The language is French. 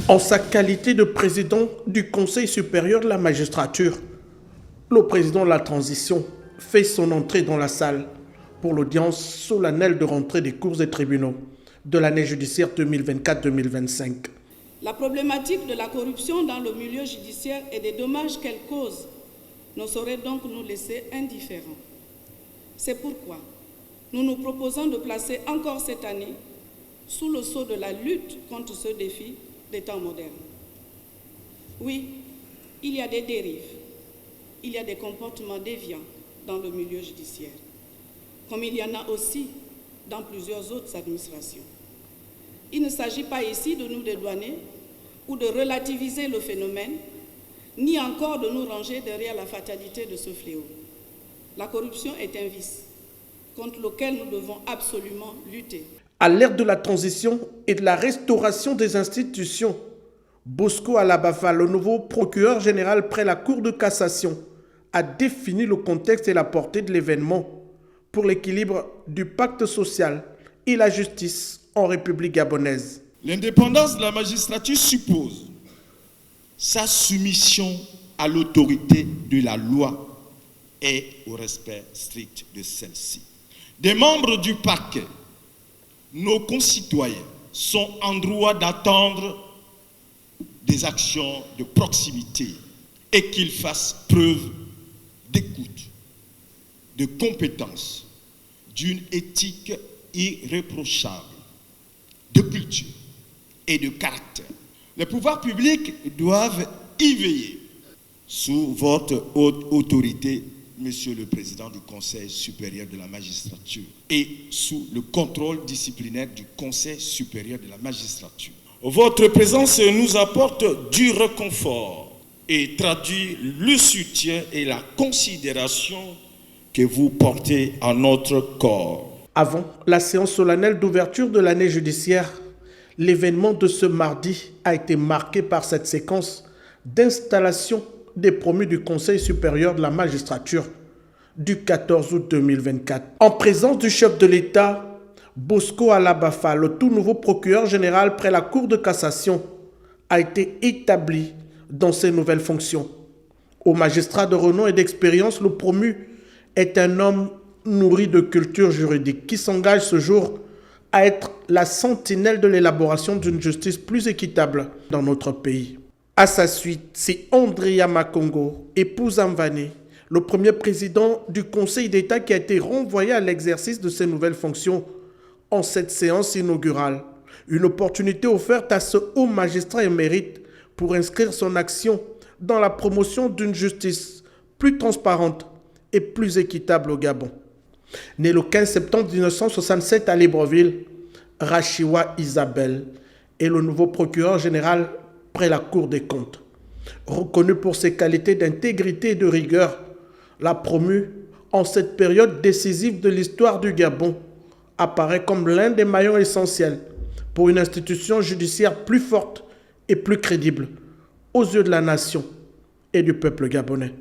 En sa qualité de président du Conseil supérieur de la magistrature, le président de la transition fait son entrée dans la salle pour l'audience solennelle de rentrée des cours et tribunaux de l'année judiciaire 2024-2025. La problématique de la corruption dans le milieu judiciaire et des dommages qu'elle cause ne saurait donc nous laisser indifférents. C'est pourquoi nous nous proposons de placer encore cette année sous le sceau de la lutte contre ce défi des temps modernes. Oui, il y a des dérives, il y a des comportements déviants dans le milieu judiciaire, comme il y en a aussi dans plusieurs autres administrations. Il ne s'agit pas ici de nous dédouaner ou de relativiser le phénomène, ni encore de nous ranger derrière la fatalité de ce fléau. La corruption est un vice contre lequel nous devons absolument lutter. À l'ère de la transition et de la restauration des institutions, Bosco Alabafa, le nouveau procureur général près la Cour de cassation, a défini le contexte et la portée de l'événement pour l'équilibre du pacte social et la justice en République gabonaise. L'indépendance de la magistrature suppose sa soumission à l'autorité de la loi et au respect strict de celle-ci. Des membres du parquet, nos concitoyens sont en droit d'attendre des actions de proximité et qu'ils fassent preuve d'écoute, de compétence, d'une éthique irréprochable, de culture et de caractère. Les pouvoirs publics doivent y veiller sous votre haute autorité, Monsieur le Président du Conseil supérieur de la magistrature, et sous le contrôle disciplinaire du Conseil supérieur de la magistrature. Votre présence nous apporte du réconfort et traduit le soutien et la considération que vous portez à notre corps. Avant la séance solennelle d'ouverture de l'année judiciaire, l'événement de ce mardi a été marqué par cette séquence d'installation des promus du Conseil supérieur de la magistrature du 14 août 2024. En présence du chef de l'État, Bosco Alabafa, le tout nouveau procureur général près la Cour de cassation, a été établi dans ses nouvelles fonctions. Au magistrat de renom et d'expérience, le promu est un homme nourri de culture juridique qui s'engage ce jour à être la sentinelle de l'élaboration d'une justice plus équitable dans notre pays. À sa suite, c'est Andrea Makongo, épouse Mvane, le premier président du Conseil d'État qui a été renvoyé à l'exercice de ses nouvelles fonctions en cette séance inaugurale. Une opportunité offerte à ce haut magistrat émérite pour inscrire son action dans la promotion d'une justice plus transparente et plus équitable au Gabon. Né le 15 septembre 1967 à Libreville, Rachiwa Isabelle est le nouveau procureur général près la Cour des comptes. Reconnu pour ses qualités d'intégrité et de rigueur, la promue, en cette période décisive de l'histoire du Gabon, apparaît comme l'un des maillons essentiels pour une institution judiciaire plus forte et plus crédible aux yeux de la nation et du peuple gabonais.